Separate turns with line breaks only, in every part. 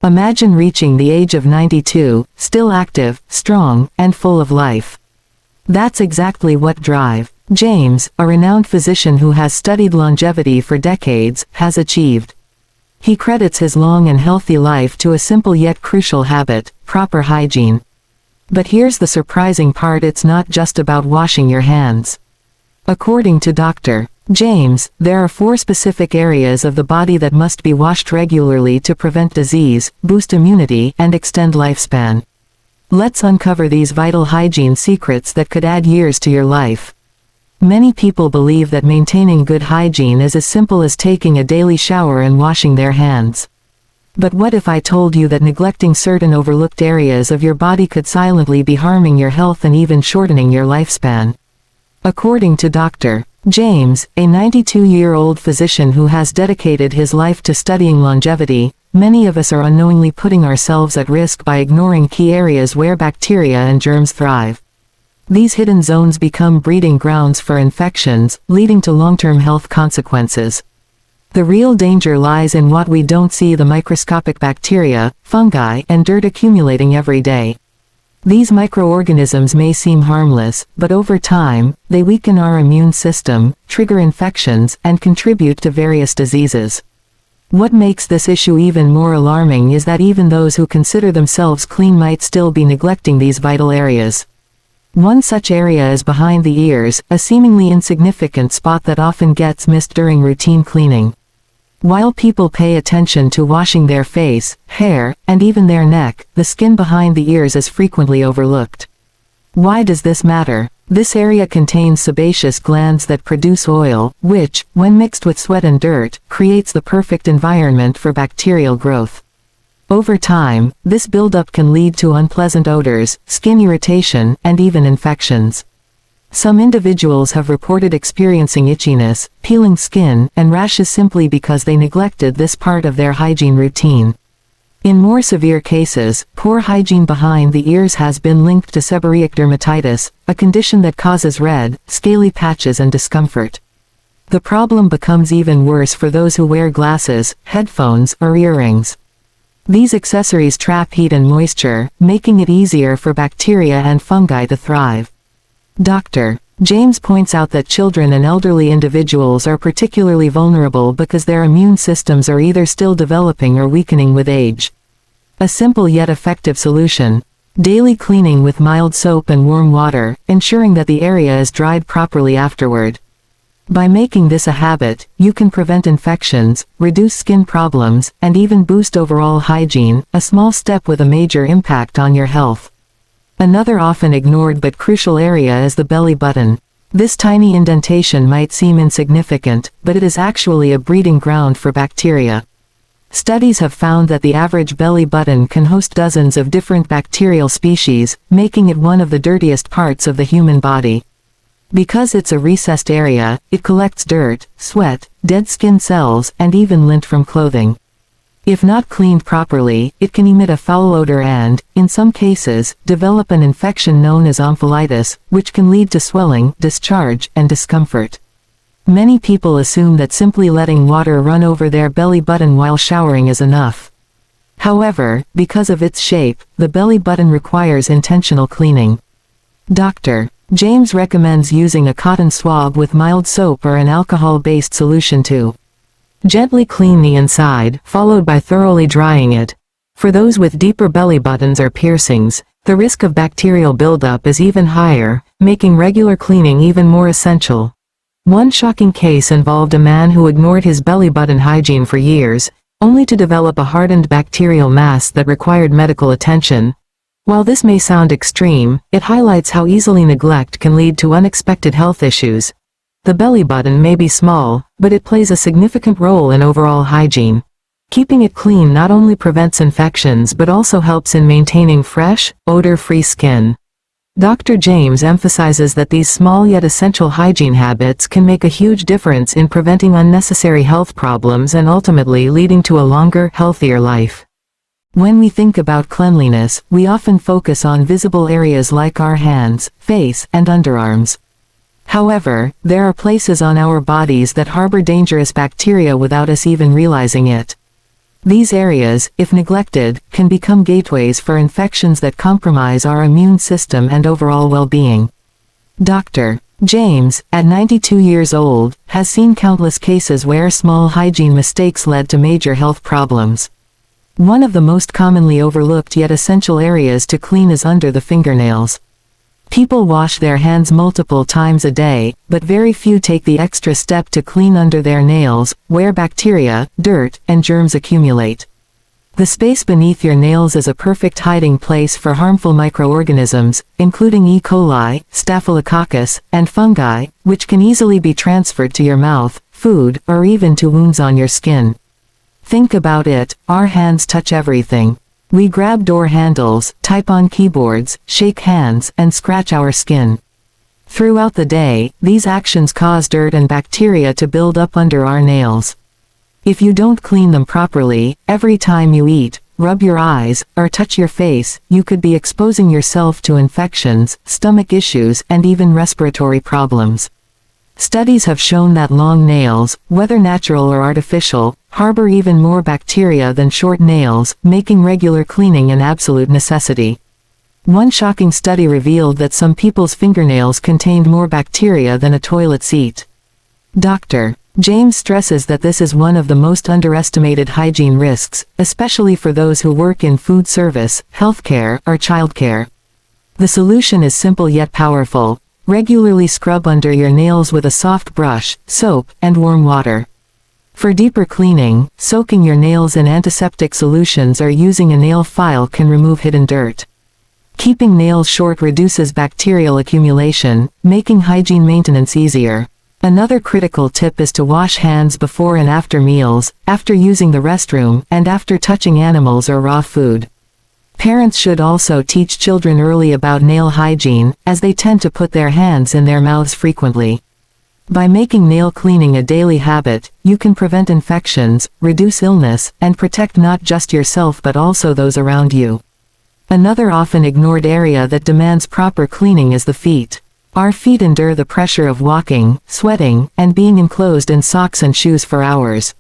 Imagine reaching the age of 92, still active, strong, and full of life. That's exactly what Jemes, a renowned physician who has studied longevity for decades, has achieved. He credits his long and healthy life to a simple yet crucial habit: proper hygiene. But here's the surprising part: it's not just about washing your hands. According to Dr. Jemes, there are 4 specific areas of the body that must be washed regularly to prevent disease, boost immunity, and extend lifespan. Let's uncover these vital hygiene secrets that could add years to your life. Many people believe that maintaining good hygiene is as simple as taking a daily shower and washing their hands. But what if I told you that neglecting certain overlooked areas of your body could silently be harming your health and even shortening your lifespan? According to Dr. Jemes, a 92-year-old physician who has dedicated his life to studying longevity, many of us are unknowingly putting ourselves at risk by ignoring key areas where bacteria and germs thrive. These hidden zones become breeding grounds for infections, leading to long-term health consequences. The real danger lies in what we don't see: the microscopic bacteria, fungi, and dirt accumulating every day. These microorganisms may seem harmless, but over time, they weaken our immune system, trigger infections, and contribute to various diseases. What makes this issue even more alarming is that even those who consider themselves clean might still be neglecting these vital areas. One such area is behind the ears, a seemingly insignificant spot that often gets missed during routine cleaning. While people pay attention to washing their face, hair, and even their neck, the skin behind the ears is frequently overlooked. Why does this matter? This area contains sebaceous glands that produce oil, which, when mixed with sweat and dirt, creates the perfect environment for bacterial growth. Over time, this buildup can lead to unpleasant odors, skin irritation, and even infections. Some individuals have reported experiencing itchiness, peeling skin, and rashes simply because they neglected this part of their hygiene routine. In more severe cases, poor hygiene behind the ears has been linked to seborrheic dermatitis, a condition that causes red, scaly patches and discomfort. The problem becomes even worse for those who wear glasses, headphones, or earrings. These accessories trap heat and moisture, making it easier for bacteria and fungi to thrive. Dr. Jemes points out that children and elderly individuals are particularly vulnerable because their immune systems are either still developing or weakening with age. A simple yet effective solution: daily cleaning with mild soap and warm water, ensuring that the area is dried properly afterward. By making this a habit, you can prevent infections, reduce skin problems, and even boost overall hygiene, a small step with a major impact on your health. Another often ignored but crucial area is the belly button. This tiny indentation might seem insignificant, but it is actually a breeding ground for bacteria. Studies have found that the average belly button can host dozens of different bacterial species, making it one of the dirtiest parts of the human body. Because it's a recessed area, it collects dirt, sweat, dead skin cells, and even lint from clothing. If not cleaned properly, it can emit a foul odor and, in some cases, develop an infection known as omphalitis, which can lead to swelling, discharge, and discomfort. Many people assume that simply letting water run over their belly button while showering is enough. However, because of its shape, the belly button requires intentional cleaning. Dr. Jemes recommends using a cotton swab with mild soap or an alcohol-based solution to gently clean the inside, followed by thoroughly drying it. For those with deeper belly buttons or piercings, the risk of bacterial buildup is even higher, making regular cleaning even more essential. One shocking case involved a man who ignored his belly button hygiene for years, only to develop a hardened bacterial mass that required medical attention. While this may sound extreme, it highlights how easily neglect can lead to unexpected health issues. The belly button may be small, but it plays a significant role in overall hygiene. Keeping it clean not only prevents infections but also helps in maintaining fresh, odor-free skin. Dr. Jemes emphasizes that these small yet essential hygiene habits can make a huge difference in preventing unnecessary health problems and ultimately leading to a longer, healthier life. When we think about cleanliness, we often focus on visible areas like our hands, face, and underarms. However, there are places on our bodies that harbor dangerous bacteria without us even realizing it. These areas, if neglected, can become gateways for infections that compromise our immune system and overall well-being. Dr. Jemes, at 92 years old, has seen countless cases where small hygiene mistakes led to major health problems. One of the most commonly overlooked yet essential areas to clean is under the fingernails. People wash their hands multiple times a day, but very few take the extra step to clean under their nails, where bacteria, dirt, and germs accumulate. The space beneath your nails is a perfect hiding place for harmful microorganisms, including E. coli, staphylococcus, and fungi, which can easily be transferred to your mouth, food, or even to wounds on your skin. Think about it, our hands touch everything. We grab door handles, type on keyboards, shake hands, and scratch our skin. Throughout the day, these actions cause dirt and bacteria to build up under our nails. If you don't clean them properly, every time you eat, rub your eyes, or touch your face, you could be exposing yourself to infections, stomach issues, and even respiratory problems. Studies have shown that long nails, whether natural or artificial, harbor even more bacteria than short nails, making regular cleaning an absolute necessity. One shocking study revealed that some people's fingernails contained more bacteria than a toilet seat. Dr. Jemes stresses that this is one of the most underestimated hygiene risks, especially for those who work in food service, healthcare, or childcare. The solution is simple yet powerful. Regularly scrub under your nails with a soft brush, soap, and warm water. For deeper cleaning, soaking your nails in antiseptic solutions or using a nail file can remove hidden dirt. Keeping nails short reduces bacterial accumulation, making hygiene maintenance easier. Another critical tip is to wash hands before and after meals, after using the restroom, and after touching animals or raw food. Parents should also teach children early about nail hygiene, as they tend to put their hands in their mouths frequently. By making nail cleaning a daily habit, you can prevent infections, reduce illness, and protect not just yourself but also those around you. Another often ignored area that demands proper cleaning is the feet. Our feet endure the pressure of walking, sweating, and being enclosed in socks and shoes for hours.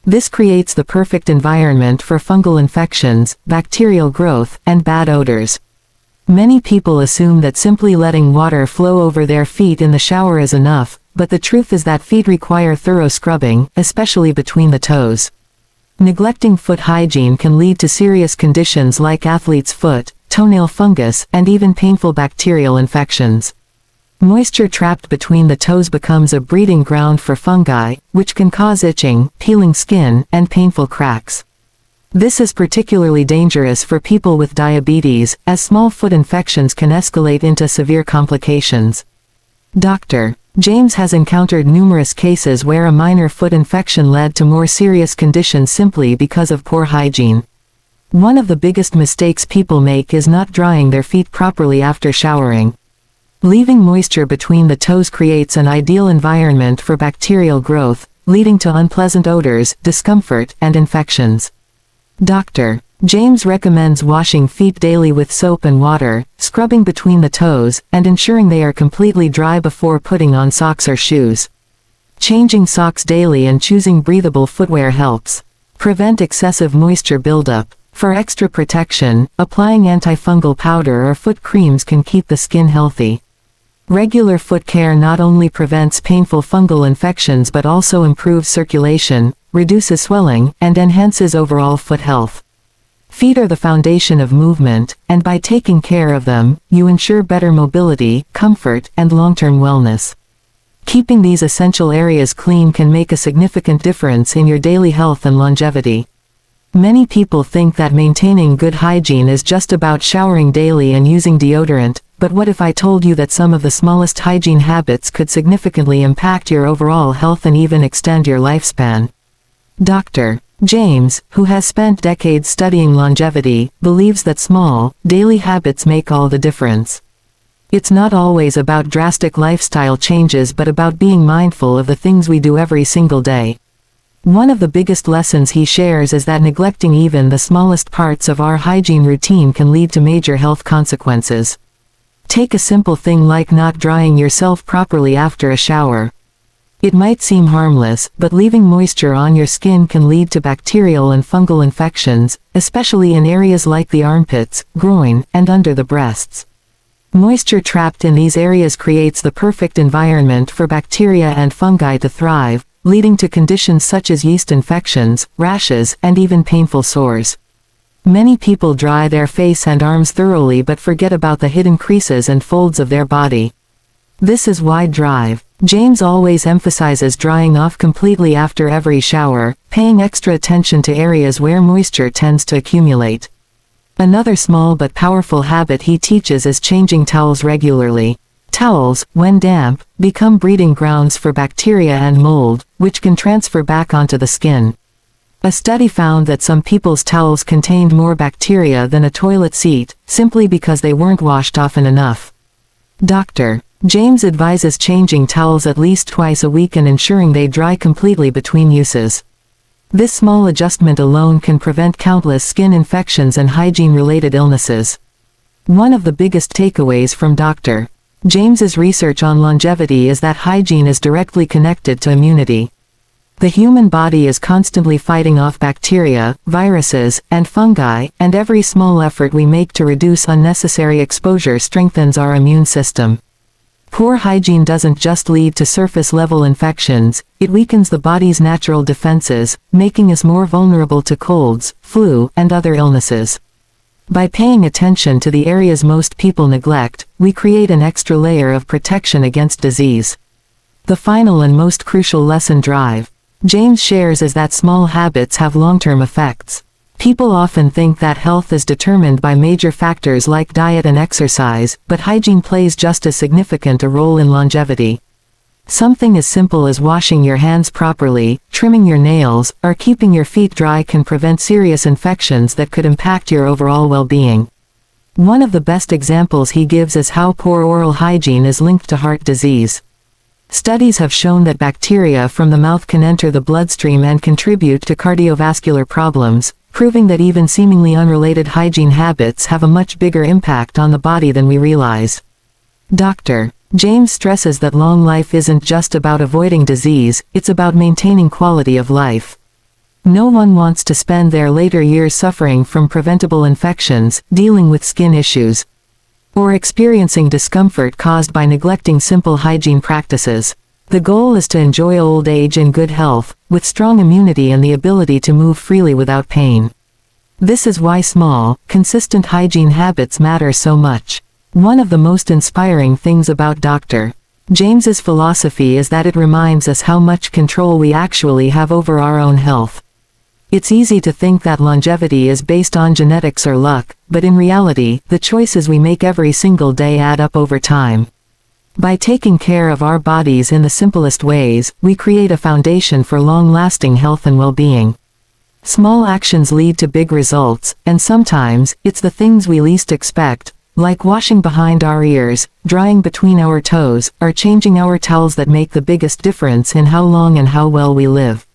This creates the perfect environment for fungal infections, bacterial growth, and bad odors. Many people assume that simply letting water flow over their feet in the shower is enough, but the truth is that feet require thorough scrubbing, especially between the toes. Neglecting foot hygiene can lead to serious conditions like athlete's foot, toenail fungus, and even painful bacterial infections. Moisture trapped between the toes becomes a breeding ground for fungi, which can cause itching, peeling skin, and painful cracks. This is particularly dangerous for people with diabetes, as small foot infections can escalate into severe complications. Dr. Jemes has encountered numerous cases where a minor foot infection led to more serious conditions simply because of poor hygiene. One of the biggest mistakes people make is not drying their feet properly after showering. Leaving moisture between the toes creates an ideal environment for bacterial growth, leading to unpleasant odors, discomfort, and infections. Dr. Jemes recommends washing feet daily with soap and water, scrubbing between the toes, and ensuring they are completely dry before putting on socks or shoes. Changing socks daily and choosing breathable footwear helps. Prevent excessive moisture buildup. For extra protection, applying antifungal powder or foot creams can keep the skin healthy. Regular foot care not only prevents painful fungal infections but also improves circulation, reduces swelling, and enhances overall foot health. Feet are the foundation of movement, and by taking care of them, you ensure better mobility, comfort, and long-term wellness. Keeping these essential areas clean can make a significant difference in your daily health and longevity. Many people think that maintaining good hygiene is just about showering daily and using deodorant, but what if I told you that some of the smallest hygiene habits could significantly impact your overall health and even extend your lifespan? Dr. Jemes, who has spent decades studying longevity, believes that small, daily habits make all the difference. It's not always about drastic lifestyle changes but about being mindful of the things we do every single day. One of the biggest lessons he shares is that neglecting even the smallest parts of our hygiene routine can lead to major health consequences. Take a simple thing like not drying yourself properly after a shower. It might seem harmless, but leaving moisture on your skin can lead to bacterial and fungal infections, especially in areas like the armpits, groin, and under the breasts. Moisture trapped in these areas creates the perfect environment for bacteria and fungi to thrive, leading to conditions such as yeast infections, rashes, and even painful sores. Many people dry their face and arms thoroughly but forget about the hidden creases and folds of their body. This is why Jemes always emphasizes drying off completely after every shower, paying extra attention to areas where moisture tends to accumulate. Another small but powerful habit he teaches is changing towels regularly. Towels, when damp, become breeding grounds for bacteria and mold, which can transfer back onto the skin. A study found that some people's towels contained more bacteria than a toilet seat, simply because they weren't washed often enough. Dr. Jemes advises changing towels at least twice a week and ensuring they dry completely between uses. This small adjustment alone can prevent countless skin infections and hygiene-related illnesses. One of the biggest takeaways from Dr. Jemes's research on longevity is that hygiene is directly connected to immunity. The human body is constantly fighting off bacteria, viruses, and fungi, and every small effort we make to reduce unnecessary exposure strengthens our immune system. Poor hygiene doesn't just lead to surface-level infections, it weakens the body's natural defenses, making us more vulnerable to colds, flu, and other illnesses. By paying attention to the areas most people neglect, we create an extra layer of protection against disease. The final and most crucial lesson Jemes shares is that small habits have long-term effects. People often think that health is determined by major factors like diet and exercise, but hygiene plays just as significant a role in longevity. Something as simple as washing your hands properly, trimming your nails, or keeping your feet dry can prevent serious infections that could impact your overall well-being. One of the best examples he gives is how poor oral hygiene is linked to heart disease. Studies have shown that bacteria from the mouth can enter the bloodstream and contribute to cardiovascular problems, proving that even seemingly unrelated hygiene habits have a much bigger impact on the body than we realize. Dr. Jemes stresses that long life isn't just about avoiding disease, it's about maintaining quality of life. No one wants to spend their later years suffering from preventable infections, dealing with skin issues, or experiencing discomfort caused by neglecting simple hygiene practices. The goal is to enjoy old age in good health, with strong immunity and the ability to move freely without pain. This is why small, consistent hygiene habits matter so much. One of the most inspiring things about Dr. Jemes's philosophy is that it reminds us how much control we actually have over our own health. It's easy to think that longevity is based on genetics or luck, but in reality, the choices we make every single day add up over time. By taking care of our bodies in the simplest ways, we create a foundation for long-lasting health and well-being. Small actions lead to big results, and sometimes, it's the things we least expect, like washing behind our ears, drying between our toes, or changing our towels that make the biggest difference in how long and how well we live.